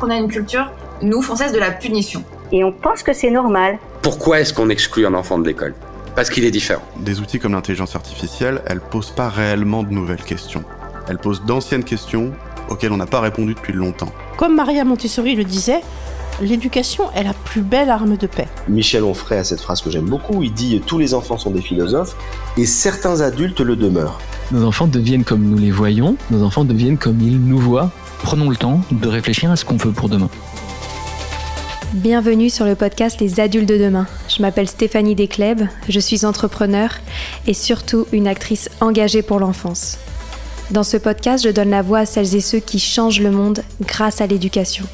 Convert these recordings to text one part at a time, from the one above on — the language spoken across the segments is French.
qu'on a une culture, nous, françaises, de la punition. Et on pense que c'est normal. Pourquoi est-ce qu'on exclut un enfant de l'école ? Parce qu'il est différent. Des outils comme l'intelligence artificielle, elles posent pas réellement de nouvelles questions. Elles posent d'anciennes questions auxquelles on n'a pas répondu depuis longtemps. Comme Maria Montessori le disait, l'éducation est la plus belle arme de paix. Michel Onfray a cette phrase que j'aime beaucoup, il dit « Tous les enfants sont des philosophes et certains adultes le demeurent ». Nos enfants deviennent comme nous les voyons, nos enfants deviennent comme ils nous voient. Prenons le temps de réfléchir à ce qu'on veut pour demain. Bienvenue sur le podcast Les Adultes de demain. Je m'appelle Stéphanie Desclèbes, je suis entrepreneur et surtout une actrice engagée pour l'enfance. Dans ce podcast, je donne la voix à celles et ceux qui changent le monde grâce à l'éducation.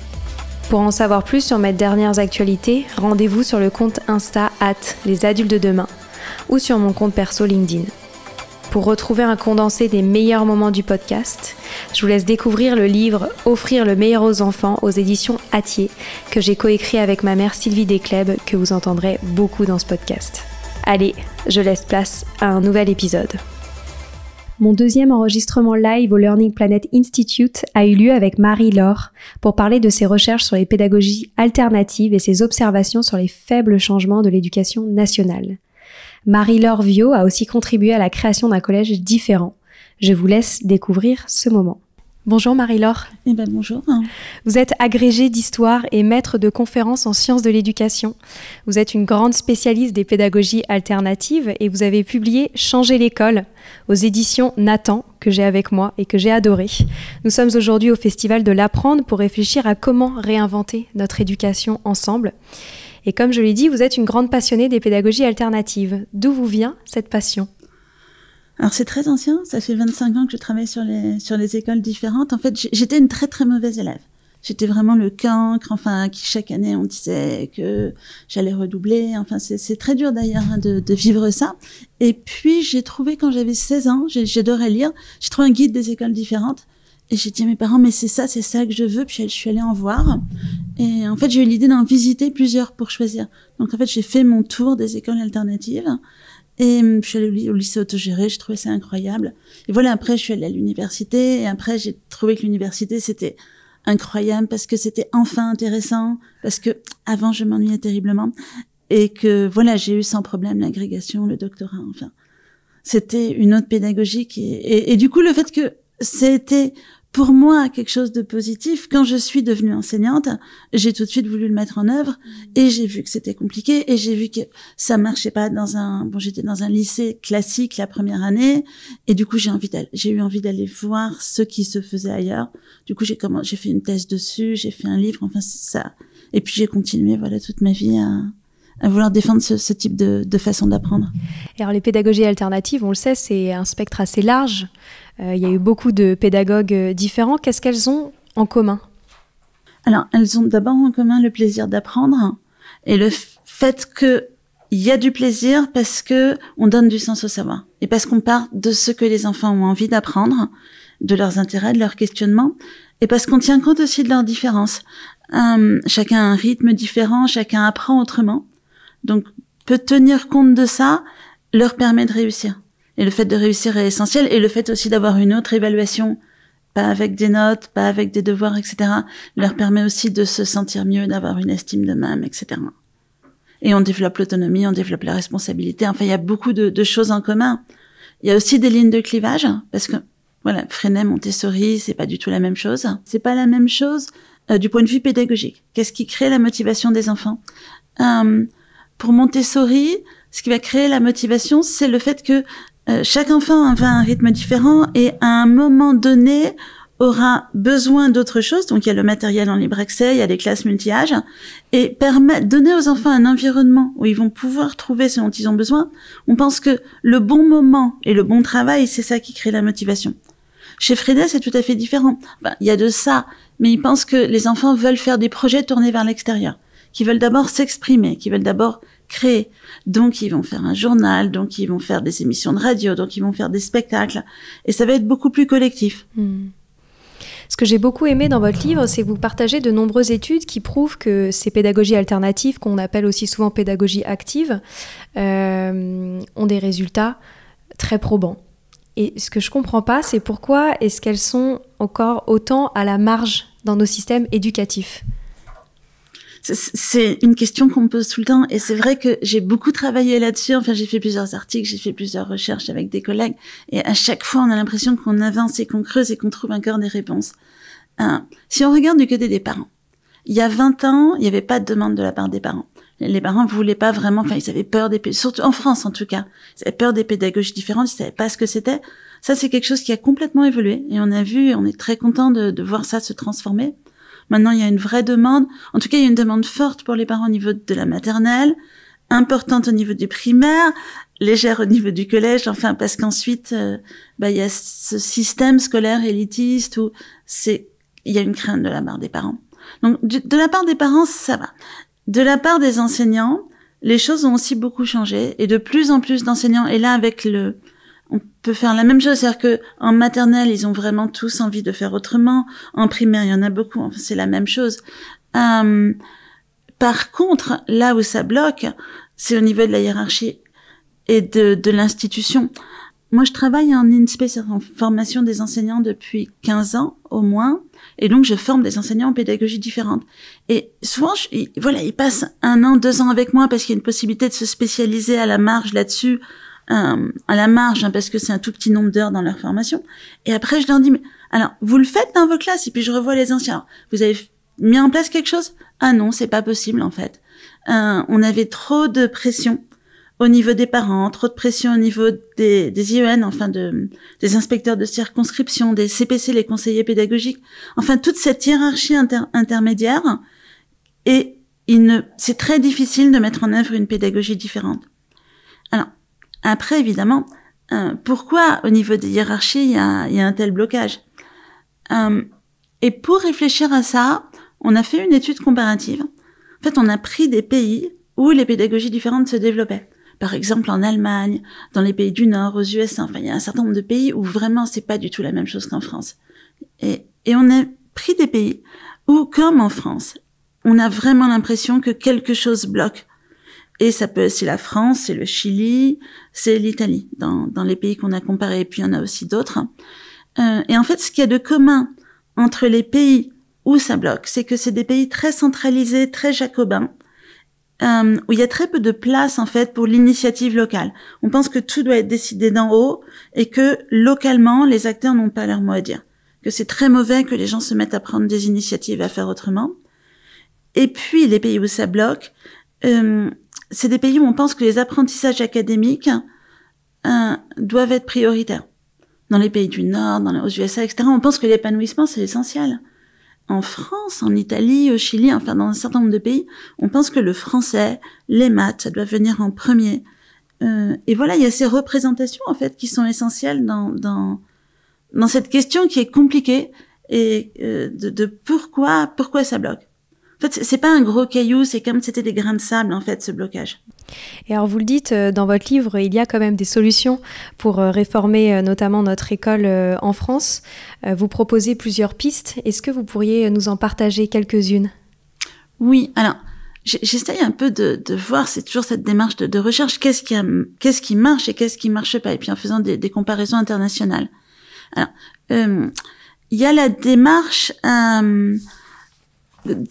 Pour en savoir plus sur mes dernières actualités, rendez-vous sur le compte Insta @lesadultesdedemain ou sur mon compte perso LinkedIn. Pour retrouver un condensé des meilleurs moments du podcast, je vous laisse découvrir le livre « Offrir le meilleur aux enfants » aux éditions Hatier, que j'ai coécrit avec ma mère Sylvie Desclèbes, que vous entendrez beaucoup dans ce podcast. Allez, je laisse place à un nouvel épisode. Mon deuxième enregistrement live au Learning Planet Institute a eu lieu avec Marie-Laure pour parler de ses recherches sur les pédagogies alternatives et ses observations sur les faibles changements de l'éducation nationale. Marie-Laure Viau a aussi contribué à la création d'un collège différent. Je vous laisse découvrir ce moment. Bonjour Marie-Laure. Bonjour. Vous êtes agrégée d'histoire et maître de conférences en sciences de l'éducation. Vous êtes une grande spécialiste des pédagogies alternatives et vous avez publié « Changer l'école » aux éditions Nathan, que j'ai avec moi et que j'ai adoré. Nous sommes aujourd'hui au Festival de l'Apprendre pour réfléchir à comment réinventer notre éducation ensemble. Et comme je l'ai dit, vous êtes une grande passionnée des pédagogies alternatives. D'où vous vient cette passion ? Alors c'est très ancien, ça fait 25 ans que je travaille sur les écoles différentes. En fait, j'étais une très très mauvaise élève. J'étais vraiment le cancre, qui chaque année on disait que j'allais redoubler. C'est très dur d'ailleurs de vivre ça. Et puis j'ai trouvé, quand j'avais 16 ans, j'adorais lire, j'ai trouvé un guide des écoles différentes. Et j'ai dit à mes parents, mais c'est ça que je veux. Puis je suis allée en voir. Et en fait, j'ai eu l'idée d'en visiter plusieurs pour choisir. Donc en fait, j'ai fait mon tour des écoles alternatives. Et je suis allée au lycée autogéré, j'ai trouvé ça incroyable. Et voilà, après, je suis allée à l'université. Et après, j'ai trouvé que l'université, c'était incroyable parce que c'était enfin intéressant. Parce que avant, je m'ennuyais terriblement. Et que voilà, j'ai eu sans problème l'agrégation, le doctorat, C'était une autre pédagogie et du coup, le fait que c'était pour moi quelque chose de positif. Quand je suis devenue enseignante, j'ai tout de suite voulu le mettre en œuvre et j'ai vu que c'était compliqué et j'ai vu que ça marchait pas j'étais dans un lycée classique la première année et du coup j'ai eu envie d'aller voir ce qui se faisait ailleurs. Du coup j'ai fait une thèse dessus, j'ai fait un livre, c'est ça. Et puis j'ai continué toute ma vie à vouloir défendre ce type de façon d'apprendre. Et alors les pédagogies alternatives, on le sait, c'est un spectre assez large. Il y a eu beaucoup de pédagogues différents. Qu'est-ce qu'elles ont en commun ? Alors, elles ont d'abord en commun le plaisir d'apprendre et le fait qu'il y a du plaisir parce que on donne du sens au savoir et parce qu'on part de ce que les enfants ont envie d'apprendre, de leurs intérêts, de leurs questionnements et parce qu'on tient compte aussi de leurs différences. Chacun a un rythme différent, chacun apprend autrement. Donc, peut tenir compte de ça leur permet de réussir. Et le fait de réussir est essentiel. Et le fait aussi d'avoir une autre évaluation, pas avec des notes, pas avec des devoirs, etc., leur permet aussi de se sentir mieux, d'avoir une estime d'eux-mêmes, etc. Et on développe l'autonomie, on développe la responsabilité. Il y a beaucoup de choses en commun. Il y a aussi des lignes de clivage, parce que, Freinet, Montessori, c'est pas du tout la même chose. C'est pas la même chose du point de vue pédagogique. Qu'est-ce qui crée la motivation des enfants ? Pour Montessori, ce qui va créer la motivation, c'est le fait que chaque enfant va à un rythme différent et à un moment donné aura besoin d'autre chose. Donc il y a le matériel en libre accès, il y a les classes multi-âges et donner aux enfants un environnement où ils vont pouvoir trouver ce dont ils ont besoin. On pense que le bon moment et le bon travail, c'est ça qui crée la motivation. Chez Freinet, c'est tout à fait différent. Il y a de ça, mais ils pensent que les enfants veulent faire des projets tournés vers l'extérieur, qui veulent d'abord s'exprimer, qui veulent d'abord créer. Donc, ils vont faire un journal, donc ils vont faire des émissions de radio, donc ils vont faire des spectacles. Et ça va être beaucoup plus collectif. Ce que j'ai beaucoup aimé dans votre livre, c'est que vous partagez de nombreuses études qui prouvent que ces pédagogies alternatives, qu'on appelle aussi souvent pédagogies actives, ont des résultats très probants. Et ce que je comprends pas, c'est pourquoi est-ce qu'elles sont encore autant à la marge dans nos systèmes éducatifs ? C'est une question qu'on me pose tout le temps, et c'est vrai que j'ai beaucoup travaillé là-dessus. Enfin, j'ai fait plusieurs articles, j'ai fait plusieurs recherches avec des collègues, et à chaque fois, on a l'impression qu'on avance et qu'on creuse et qu'on trouve encore des réponses. Si on regarde du côté des parents, il y a 20 ans, il n'y avait pas de demande de la part des parents. Les parents voulaient pas vraiment, enfin, ils avaient peur surtout en France en tout cas, ils avaient peur des pédagogies différentes, ils savaient pas ce que c'était. Ça, c'est quelque chose qui a complètement évolué, et on est très content de voir ça se transformer. Maintenant, il y a une vraie demande. En tout cas, il y a une demande forte pour les parents au niveau de la maternelle, importante au niveau du primaire, légère au niveau du collège. Enfin, parce qu'ensuite, il y a ce système scolaire élitiste où il y a une crainte de la part des parents. Donc, de la part des parents, ça va. De la part des enseignants, les choses ont aussi beaucoup changé, et de plus en plus d'enseignants. Et là, on peut faire la même chose, c'est-à-dire que en maternelle, ils ont vraiment tous envie de faire autrement. En primaire, il y en a beaucoup. Enfin, c'est la même chose. Par contre, là où ça bloque, c'est au niveau de la hiérarchie et de l'institution. Moi, je travaille en INSPE, en formation des enseignants depuis 15 ans au moins, et donc je forme des enseignants en pédagogie différente. Et souvent, ils passent 1 an, 2 ans avec moi parce qu'il y a une possibilité de se spécialiser à la marge là-dessus. À la marge, parce que c'est un tout petit nombre d'heures dans leur formation. Et après, je leur dis, mais alors, vous le faites dans vos classes? Et puis je revois les anciens. Alors, vous avez mis en place quelque chose? Ah non, c'est pas possible, en fait. On avait trop de pression au niveau des parents, trop de pression au niveau des IEN, enfin des inspecteurs de circonscription, des CPC, les conseillers pédagogiques. Enfin, toute cette hiérarchie intermédiaire. Et c'est très difficile de mettre en œuvre une pédagogie différente. Alors, après, évidemment, pourquoi au niveau des hiérarchies, il y a un tel blocage? Et pour réfléchir à ça, on a fait une étude comparative. En fait, on a pris des pays où les pédagogies différentes se développaient. Par exemple, en Allemagne, dans les pays du Nord, aux USA. Enfin, il y a un certain nombre de pays où vraiment, c'est pas du tout la même chose qu'en France. Et on a pris des pays où, comme en France, on a vraiment l'impression que quelque chose bloque. Et c'est la France, c'est le Chili, c'est l'Italie, dans les pays qu'on a comparés. Et puis, il y en a aussi d'autres. Et en fait, ce qu'il y a de commun entre les pays où ça bloque, c'est que c'est des pays très centralisés, très jacobins, où il y a très peu de place, en fait, pour l'initiative locale. On pense que tout doit être décidé d'en haut et que, localement, les acteurs n'ont pas leur mot à dire. Que c'est très mauvais que les gens se mettent à prendre des initiatives, à faire autrement. Et puis, les pays où ça bloque, c'est des pays où on pense que les apprentissages académiques doivent être prioritaires. Dans les pays du Nord, aux USA, etc., on pense que l'épanouissement, c'est essentiel. En France, en Italie, au Chili, enfin dans un certain nombre de pays, on pense que le français, les maths, ça doit venir en premier. Et voilà, il y a ces représentations, en fait, qui sont essentielles dans cette question qui est compliquée et de pourquoi ça bloque. En fait, c'est pas un gros caillou, c'est comme si c'était des grains de sable, en fait, ce blocage. Et alors, vous le dites, dans votre livre, il y a quand même des solutions pour réformer notamment notre école en France. Vous proposez plusieurs pistes. Est-ce que vous pourriez nous en partager quelques-unes? Oui, alors, j'essaye un peu de voir, c'est toujours cette démarche de recherche, qu'est-ce qui marche et qu'est-ce qui marche pas, et puis en faisant des comparaisons internationales. Alors, il y a la démarche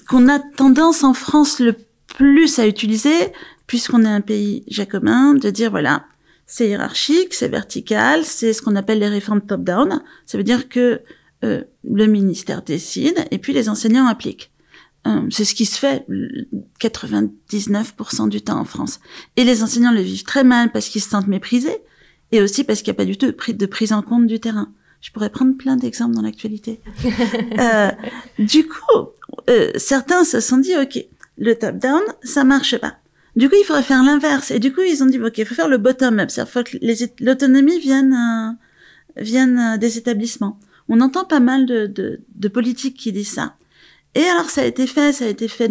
qu'on a tendance en France le plus à utiliser, puisqu'on est un pays jacobin, de dire voilà, c'est hiérarchique, c'est vertical, c'est ce qu'on appelle les réformes top-down. Ça veut dire que le ministère décide et puis les enseignants appliquent. C'est ce qui se fait 99% du temps en France. Et les enseignants le vivent très mal parce qu'ils se sentent méprisés et aussi parce qu'il n'y a pas du tout de prise en compte du terrain. Je pourrais prendre plein d'exemples dans l'actualité. Du coup, certains se sont dit, OK, le top-down, ça marche pas. Du coup, il faudrait faire l'inverse. Et du coup, ils ont dit, OK, il faut faire le bottom-up. C'est-à-dire faut que l'autonomie vienne des établissements. On entend pas mal de politiques qui disent ça. Et alors, ça a été fait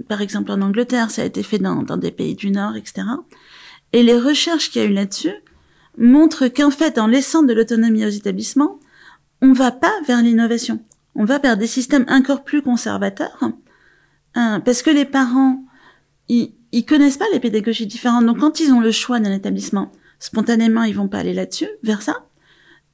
par exemple en Angleterre, ça a été fait dans des pays du Nord, etc. Et les recherches qu'il y a eu là-dessus montrent qu'en fait, en laissant de l'autonomie aux établissements, on va pas vers l'innovation. On va vers des systèmes encore plus conservateurs, parce que les parents, ils connaissent pas les pédagogies différentes. Donc, quand ils ont le choix d'un établissement, spontanément, ils vont pas aller là-dessus, vers ça.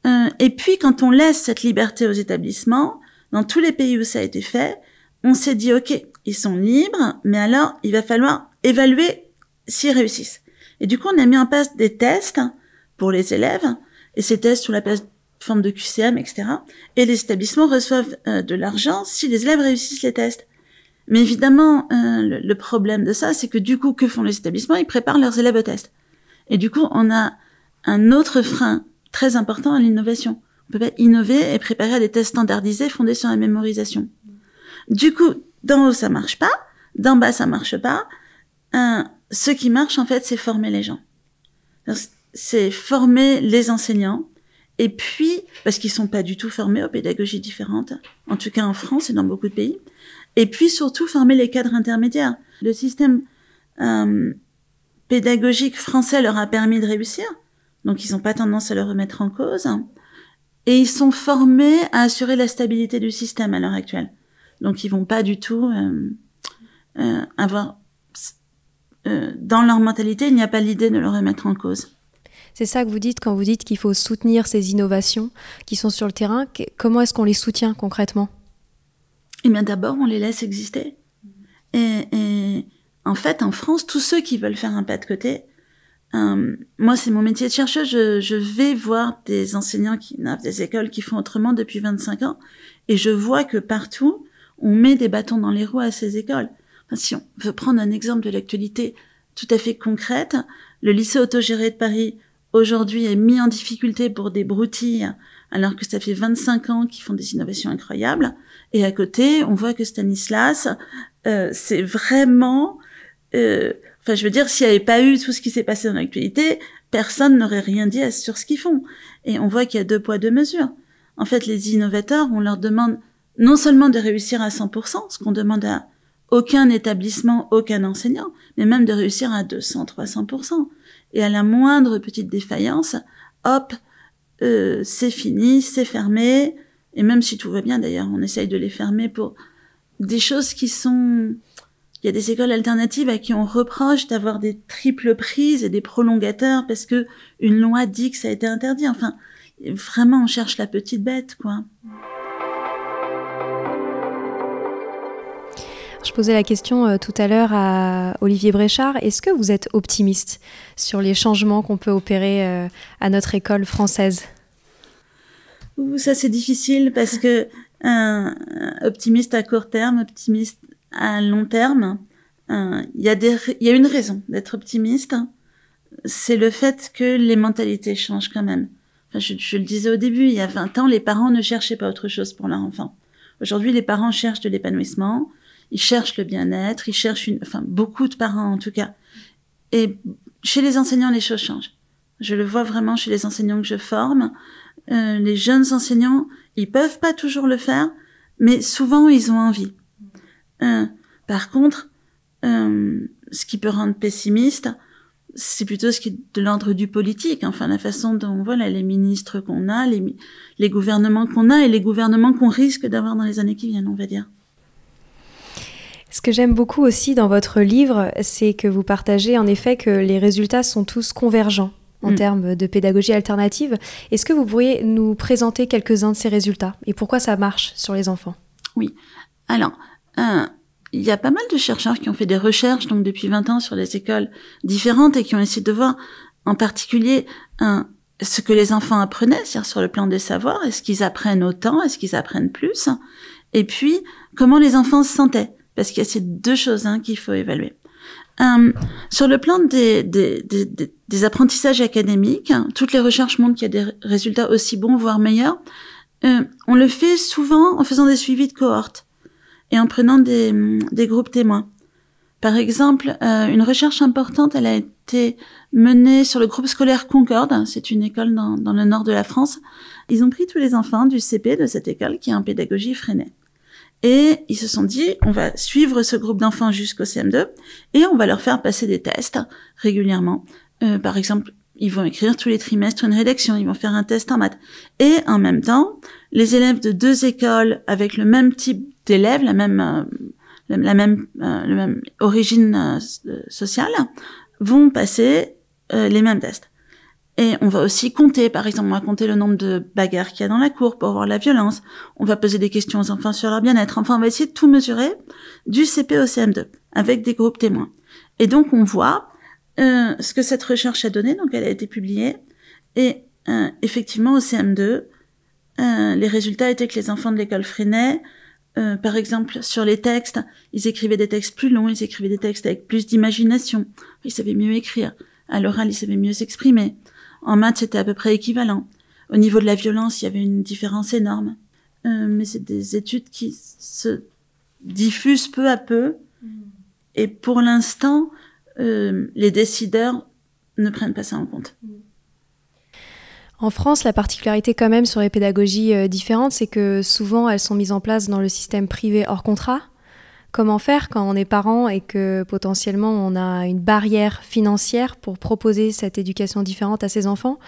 Et puis, quand on laisse cette liberté aux établissements, dans tous les pays où ça a été fait, on s'est dit, OK, ils sont libres, mais alors, il va falloir évaluer s'ils réussissent. Et du coup, on a mis en place des tests pour les élèves, et ces tests sous la plateforme de QCM, etc. Et les établissements reçoivent de l'argent si les élèves réussissent les tests. Mais évidemment, le problème de ça, c'est que du coup, que font les établissements? Ils préparent leurs élèves au test. Et du coup, on a un autre frein très important à l'innovation. On peut pas innover et préparer à des tests standardisés fondés sur la mémorisation. Du coup, d'en haut, ça marche pas. D'en bas, ça marche pas. Ce qui marche, en fait, c'est former les gens. C'est former les enseignants. Et puis, parce qu'ils sont pas du tout formés aux pédagogies différentes. En tout cas, en France et dans beaucoup de pays. Et puis, surtout, former les cadres intermédiaires. Le système pédagogique français leur a permis de réussir. Donc, ils n'ont pas tendance à le remettre en cause. Et ils sont formés à assurer la stabilité du système à l'heure actuelle. Donc, ils vont pas du tout avoir... dans leur mentalité, il n'y a pas l'idée de le remettre en cause. C'est ça que vous dites quand vous dites qu'il faut soutenir ces innovations qui sont sur le terrain. Comment est-ce qu'on les soutient concrètement? Eh bien, d'abord, on les laisse exister. Et en fait, en France, tous ceux qui veulent faire un pas de côté... moi, c'est mon métier de chercheuse. Je vais voir des enseignants des écoles qui font autrement depuis 25 ans, et je vois que partout, on met des bâtons dans les roues à ces écoles. Enfin, si on veut prendre un exemple de l'actualité tout à fait concrète, le lycée autogéré de Paris, aujourd'hui, est mis en difficulté pour des broutilles, alors que ça fait 25 ans qu'ils font des innovations incroyables. Et à côté, on voit que Stanislas, c'est vraiment... Enfin, je veux dire, s'il n'y avait pas eu tout ce qui s'est passé dans l'actualité, personne n'aurait rien dit sur ce qu'ils font. Et on voit qu'il y a 2 poids, 2 mesures. En fait, les innovateurs, on leur demande non seulement de réussir à 100%, ce qu'on demande à aucun établissement, aucun enseignant, mais même de réussir à 200, 300%. Et à la moindre petite défaillance, hop, c'est fini, c'est fermé. Et même si tout va bien, d'ailleurs, on essaye de les fermer pour des choses qui sont... Il y a des écoles alternatives à qui on reproche d'avoir des triples prises et des prolongateurs parce que une loi dit que ça a été interdit. Enfin, vraiment, on cherche la petite bête, quoi. Je posais la question tout à l'heure à Olivier Bréchard. Est-ce que vous êtes optimiste sur les changements qu'on peut opérer à notre école française? Ça, c'est difficile parce que optimiste à court terme, optimiste à long terme, il y a une raison d'être optimiste, c'est le fait que les mentalités changent quand même. Enfin, je le disais au début, il y a 20 ans, les parents ne cherchaient pas autre chose pour leur enfant. Aujourd'hui, les parents cherchent de l'épanouissement, ils cherchent le bien-être, ils cherchent beaucoup de parents en tout cas. Et chez les enseignants, les choses changent. Je le vois vraiment chez les enseignants que je forme. Les jeunes enseignants, ils peuvent pas toujours le faire, mais souvent ils ont envie. Par contre, ce qui peut rendre pessimiste, c'est plutôt ce qui est de l'ordre du politique. Enfin, la façon dont, voilà, les ministres qu'on a, les gouvernements qu'on a et les gouvernements qu'on risque d'avoir dans les années qui viennent, on va dire. Ce que j'aime beaucoup aussi dans votre livre, c'est que vous partagez en effet que les résultats sont tous convergents en termes de pédagogie alternative. Est-ce que vous pourriez nous présenter quelques-uns de ces résultats et pourquoi ça marche sur les enfants? Oui. Alors, il y a pas mal de chercheurs qui ont fait des recherches donc depuis 20 ans sur les écoles différentes et qui ont essayé de voir en particulier ce que les enfants apprenaient, c'est-à-dire sur le plan des savoirs. Est-ce qu'ils apprennent autant? Est-ce qu'ils apprennent plus? Et puis, comment les enfants se sentaient? Parce qu'il y a ces 2 choses qu'il faut évaluer. Sur le plan des apprentissages académiques, toutes les recherches montrent qu'il y a des résultats aussi bons, voire meilleurs. On le fait souvent en faisant des suivis de cohortes et en prenant des groupes témoins. Par exemple, une recherche importante, elle a été menée sur le groupe scolaire Concorde. C'est une école dans le nord de la France. Ils ont pris tous les enfants du CP de cette école qui est en pédagogie freinée. Et ils se sont dit, on va suivre ce groupe d'enfants jusqu'au CM2 et on va leur faire passer des tests régulièrement. Par exemple, ils vont écrire tous les trimestres une rédaction, ils vont faire un test en maths. Et en même temps, les élèves de 2 écoles avec le même type d'élèves, la même origine sociale, vont passer les mêmes tests. Et on va aussi compter, par exemple, on va compter le nombre de bagarres qu'il y a dans la cour pour voir la violence. On va poser des questions aux enfants sur leur bien-être. Enfin, on va essayer de tout mesurer du CP au CM2 avec des groupes témoins. Et donc, on voit ce que cette recherche a donné. Donc, elle a été publiée. Et effectivement, au CM2, les résultats étaient que les enfants de l'école Freinet, par exemple, sur les textes, ils écrivaient des textes plus longs, ils écrivaient des textes avec plus d'imagination. Ils savaient mieux écrire. À l'oral, ils savaient mieux s'exprimer. En maths, c'était à peu près équivalent. Au niveau de la violence, il y avait une différence énorme. Mais c'est des études qui se diffusent peu à peu. Et pour l'instant, les décideurs ne prennent pas ça en compte. En France, la particularité quand même sur les pédagogies différentes, c'est que souvent elles sont mises en place dans le système privé hors contrat. Comment faire quand on est parent et que potentiellement on a une barrière financière pour proposer cette éducation différente à ses enfants,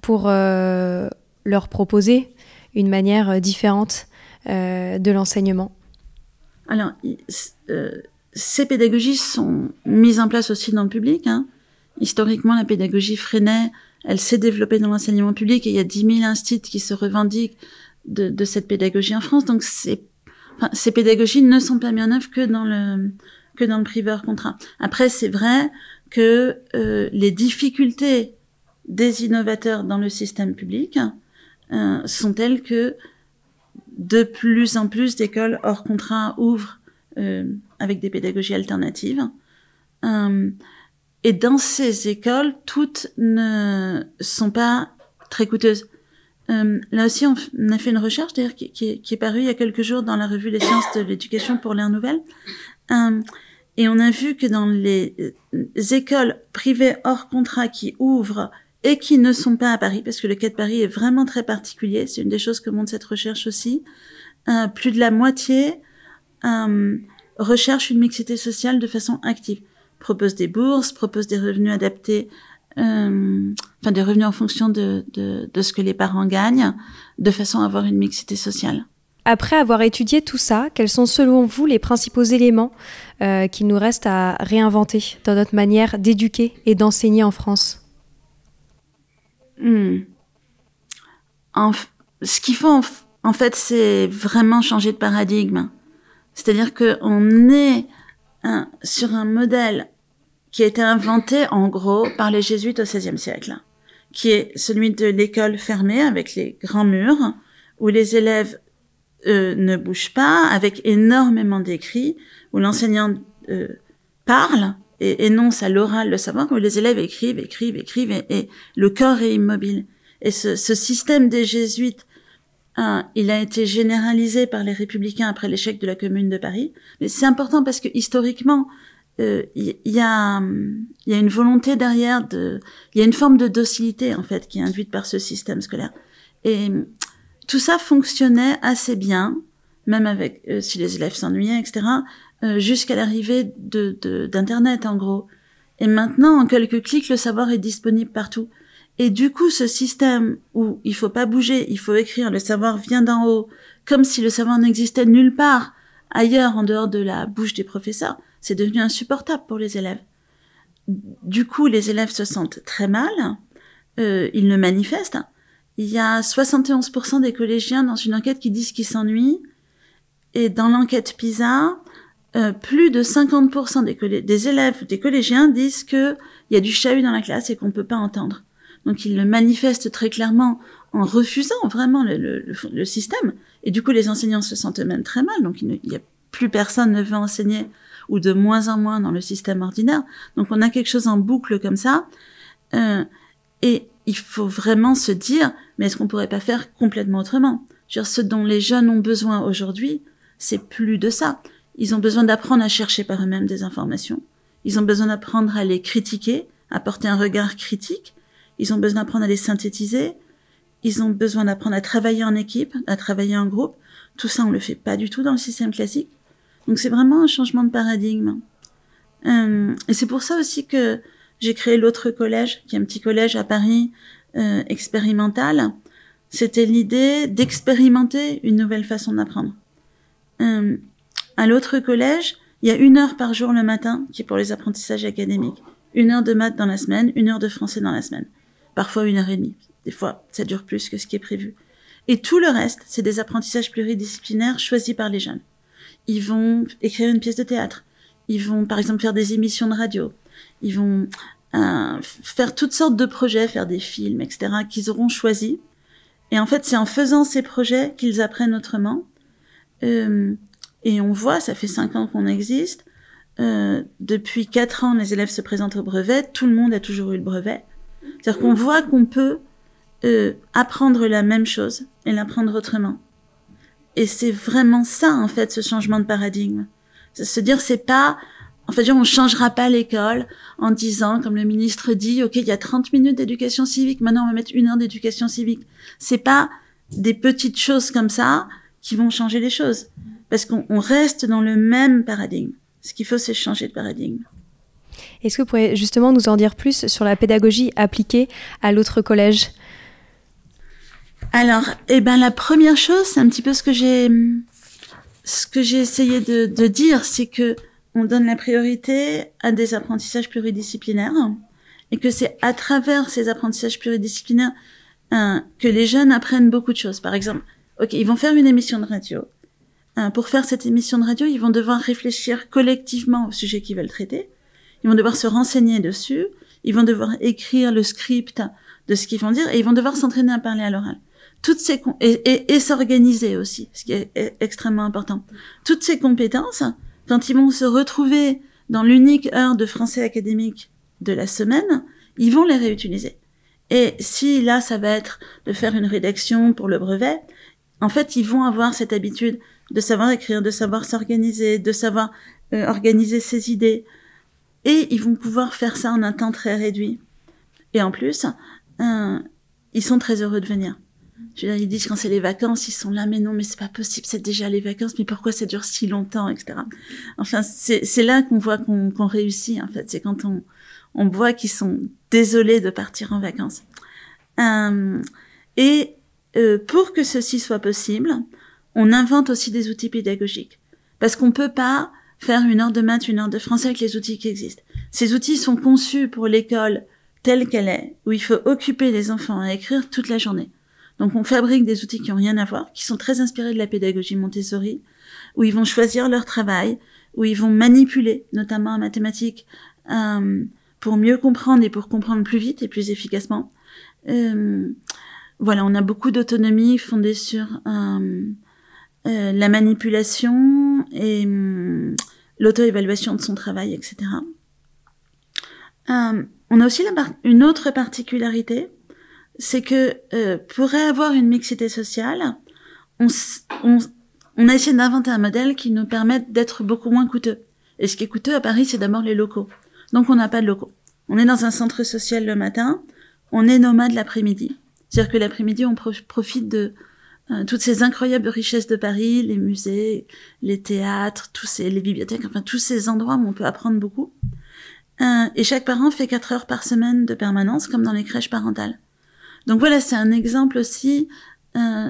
pour leur proposer une manière différente de l'enseignement? Alors, ces pédagogies sont mises en place aussi dans le public. Historiquement, la pédagogie Freinet, elle s'est développée dans l'enseignement public et il y a 10 000 instituts qui se revendiquent de cette pédagogie en France. Donc, ces pédagogies ne sont pas mises en œuvre que dans le privé hors contrat. Après, c'est vrai que les difficultés des innovateurs dans le système public sont telles que de plus en plus d'écoles hors contrat ouvrent avec des pédagogies alternatives. Et dans ces écoles, toutes ne sont pas très coûteuses. Là aussi, on a fait une recherche d'ailleurs qui est parue il y a quelques jours dans la revue Les Sciences de l'Éducation pour l'ère nouvelle. Et on a vu que dans les écoles privées hors contrat qui ouvrent et qui ne sont pas à Paris, parce que le cas de Paris est vraiment très particulier, c'est une des choses que montre cette recherche aussi, plus de la moitié recherche une mixité sociale de façon active. Propose des bourses, propose des revenus adaptés, des revenus en fonction de ce que les parents gagnent, de façon à avoir une mixité sociale. Après avoir étudié tout ça, quels sont selon vous les principaux éléments qu'il nous reste à réinventer dans notre manière d'éduquer et d'enseigner en France? Ce qu'il faut en fait, c'est vraiment changer de paradigme. C'est-à-dire qu'on est sur un modèle qui a été inventé en gros par les jésuites au XVIe siècle, qui est celui de l'école fermée avec les grands murs, où les élèves ne bougent pas, avec énormément d'écrits, où l'enseignant parle et énonce à l'oral le savoir, où les élèves écrivent, et le corps est immobile. Et ce système des jésuites, il a été généralisé par les républicains après l'échec de la Commune de Paris. Mais c'est important parce que historiquement, il y a une volonté derrière il y a une forme de docilité en fait qui est induite par ce système scolaire. Et tout ça fonctionnait assez bien, même avec si les élèves s'ennuyaient, etc. Jusqu'à l'arrivée d'Internet en gros. Et maintenant, en quelques clics, le savoir est disponible partout. Et du coup, ce système où il faut pas bouger, il faut écrire, le savoir vient d'en haut, comme si le savoir n'existait nulle part ailleurs en dehors de la bouche des professeurs, c'est devenu insupportable pour les élèves. Du coup, les élèves se sentent très mal, ils le manifestent. Il y a 71% des collégiens dans une enquête qui disent qu'ils s'ennuient, et dans l'enquête PISA, plus de 50% des élèves, des collégiens disent qu'il y a du chahut dans la classe et qu'on peut pas entendre. Donc ils le manifestent très clairement en refusant vraiment le système. Et du coup, les enseignants se sentent eux-mêmes très mal. Donc il y a plus personne ne veut enseigner, ou de moins en moins dans le système ordinaire. Donc on a quelque chose en boucle comme ça. Et il faut vraiment se dire, mais est-ce qu'on pourrait pas faire complètement autrement? Je veux dire, ce dont les jeunes ont besoin aujourd'hui, c'est plus de ça. Ils ont besoin d'apprendre à chercher par eux-mêmes des informations. Ils ont besoin d'apprendre à les critiquer, à porter un regard critique. Ils ont besoin d'apprendre à les synthétiser. Ils ont besoin d'apprendre à travailler en équipe, à travailler en groupe. Tout ça, on le fait pas du tout dans le système classique. Donc c'est vraiment un changement de paradigme. Et c'est pour ça aussi que j'ai créé l'autre collège, qui est un petit collège à Paris, expérimental. C'était l'idée d'expérimenter une nouvelle façon d'apprendre. À l'autre collège, il y a 1 heure par jour le matin, qui est pour les apprentissages académiques. 1 heure de maths dans la semaine, 1 heure de français dans la semaine. parfois 1h30. Des fois, ça dure plus que ce qui est prévu. Et tout le reste, c'est des apprentissages pluridisciplinaires choisis par les jeunes. Ils vont écrire une pièce de théâtre. Ils vont, par exemple, faire des émissions de radio. Ils vont faire toutes sortes de projets, faire des films, etc., qu'ils auront choisis. Et en fait, c'est en faisant ces projets qu'ils apprennent autrement. Et on voit, ça fait 5 ans qu'on existe. Depuis 4 ans, les élèves se présentent au brevet. Tout le monde a toujours eu le brevet. C'est-à-dire qu'on voit qu'on peut apprendre la même chose et l'apprendre autrement. Et c'est vraiment ça, en fait, ce changement de paradigme. C'est se dire, c'est pas... En fait, on changera pas l'école en disant, comme le ministre dit, OK, il y a 30 minutes d'éducation civique, maintenant on va mettre 1 heure d'éducation civique. C'est pas des petites choses comme ça qui vont changer les choses. Parce qu'on reste dans le même paradigme. Ce qu'il faut, c'est changer de paradigme. Est-ce que vous pourriez justement nous en dire plus sur la pédagogie appliquée à l'autre collège ? Alors, la première chose, c'est un petit peu ce que j'ai essayé de dire, c'est que on donne la priorité à des apprentissages pluridisciplinaires et que c'est à travers ces apprentissages pluridisciplinaires que les jeunes apprennent beaucoup de choses. Par exemple, OK, ils vont faire une émission de radio. Pour faire cette émission de radio, ils vont devoir réfléchir collectivement au sujet qu'ils veulent traiter. Ils vont devoir se renseigner dessus. Ils vont devoir écrire le script de ce qu'ils vont dire et ils vont devoir s'entraîner à parler à l'oral. Toutes ces et s'organiser aussi, ce qui est extrêmement important. Toutes ces compétences, quand ils vont se retrouver dans l'unique heure de français académique de la semaine, ils vont les réutiliser. Et si là, ça va être de faire une rédaction pour le brevet, en fait, ils vont avoir cette habitude de savoir écrire, de savoir s'organiser, de savoir organiser ses idées. Et ils vont pouvoir faire ça en un temps très réduit. Et en plus, ils sont très heureux de venir. Je veux dire, ils disent quand c'est les vacances, ils sont là, mais non, mais c'est pas possible, c'est déjà les vacances, mais pourquoi ça dure si longtemps, etc. Enfin, c'est là qu'on voit qu'on réussit, en fait. C'est quand on voit qu'ils sont désolés de partir en vacances. Pour que ceci soit possible, on invente aussi des outils pédagogiques. Parce qu'on peut pas faire 1 heure de maths, 1 heure de français avec les outils qui existent. Ces outils sont conçus pour l'école telle qu'elle est, où il faut occuper les enfants à écrire toute la journée. Donc on fabrique des outils qui ont rien à voir, qui sont très inspirés de la pédagogie Montessori, où ils vont choisir leur travail, où ils vont manipuler, notamment en mathématiques, pour mieux comprendre et pour comprendre plus vite et plus efficacement. Voilà, on a beaucoup d'autonomie fondée sur la manipulation et l'auto-évaluation de son travail, etc. On a aussi une autre particularité, c'est que pour avoir une mixité sociale, on a essayé d'inventer un modèle qui nous permette d'être beaucoup moins coûteux. Et ce qui est coûteux à Paris, c'est d'abord les locaux. Donc on n'a pas de locaux. On est dans un centre social le matin, on est nomade l'après-midi. C'est-à-dire que l'après-midi, on profite de toutes ces incroyables richesses de Paris, les musées, les théâtres, les bibliothèques, enfin tous ces endroits où on peut apprendre beaucoup. Et chaque parent fait 4 heures par semaine de permanence, comme dans les crèches parentales. Donc voilà, c'est un exemple aussi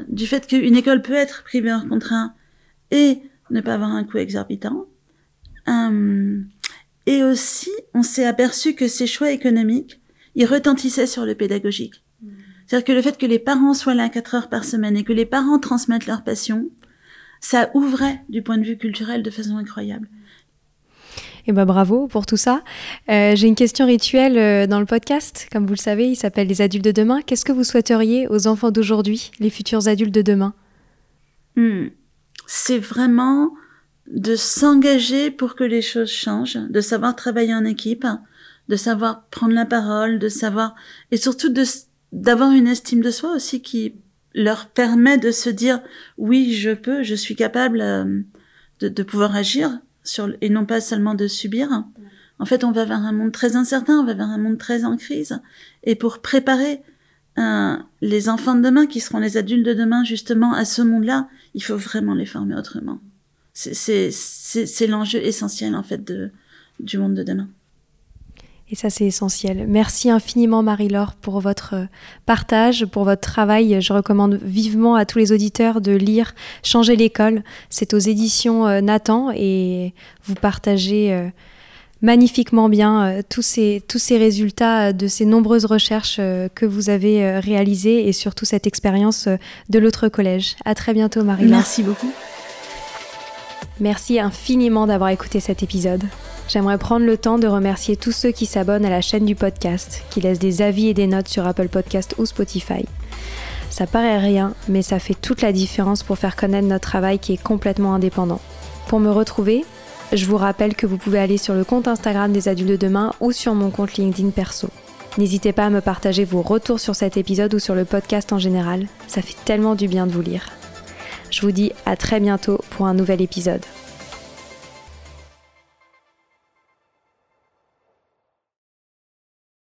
du fait qu'une école peut être privée hors contrat et ne pas avoir un coût exorbitant. Et aussi, on s'est aperçu que ces choix économiques, ils retentissaient sur le pédagogique. C'est-à-dire que le fait que les parents soient là 4 heures par semaine et que les parents transmettent leur passion, ça ouvrait du point de vue culturel de façon incroyable. Eh ben bravo pour tout ça. J'ai une question rituelle dans le podcast. Comme vous le savez, il s'appelle Les adultes de demain. Qu'est-ce que vous souhaiteriez aux enfants d'aujourd'hui, les futurs adultes de demain ? C'est vraiment de s'engager pour que les choses changent, de savoir travailler en équipe, de savoir prendre la parole, de savoir... Et surtout d'avoir une estime de soi aussi qui leur permet de se dire « Oui, je suis capable de pouvoir agir ». Et non pas seulement de subir. En fait, on va vers un monde très incertain, on va vers un monde très en crise. Et pour préparer les enfants de demain, qui seront les adultes de demain, justement, à ce monde-là, il faut vraiment les former autrement. C'est l'enjeu essentiel, en fait, du monde de demain. Et ça, c'est essentiel. Merci infiniment, Marie-Laure, pour votre partage, pour votre travail. Je recommande vivement à tous les auditeurs de lire « Changer l'école ». C'est aux éditions Nathan et vous partagez magnifiquement bien tous ces résultats de ces nombreuses recherches que vous avez réalisées et surtout cette expérience de l'autre collège. À très bientôt, Marie-Laure. Merci beaucoup. Merci infiniment d'avoir écouté cet épisode. J'aimerais prendre le temps de remercier tous ceux qui s'abonnent à la chaîne du podcast, qui laissent des avis et des notes sur Apple Podcast ou Spotify. Ça paraît rien, mais ça fait toute la différence pour faire connaître notre travail qui est complètement indépendant. Pour me retrouver, je vous rappelle que vous pouvez aller sur le compte Instagram des Adultes de Demain ou sur mon compte LinkedIn perso. N'hésitez pas à me partager vos retours sur cet épisode ou sur le podcast en général, ça fait tellement du bien de vous lire. Je vous dis à très bientôt pour un nouvel épisode.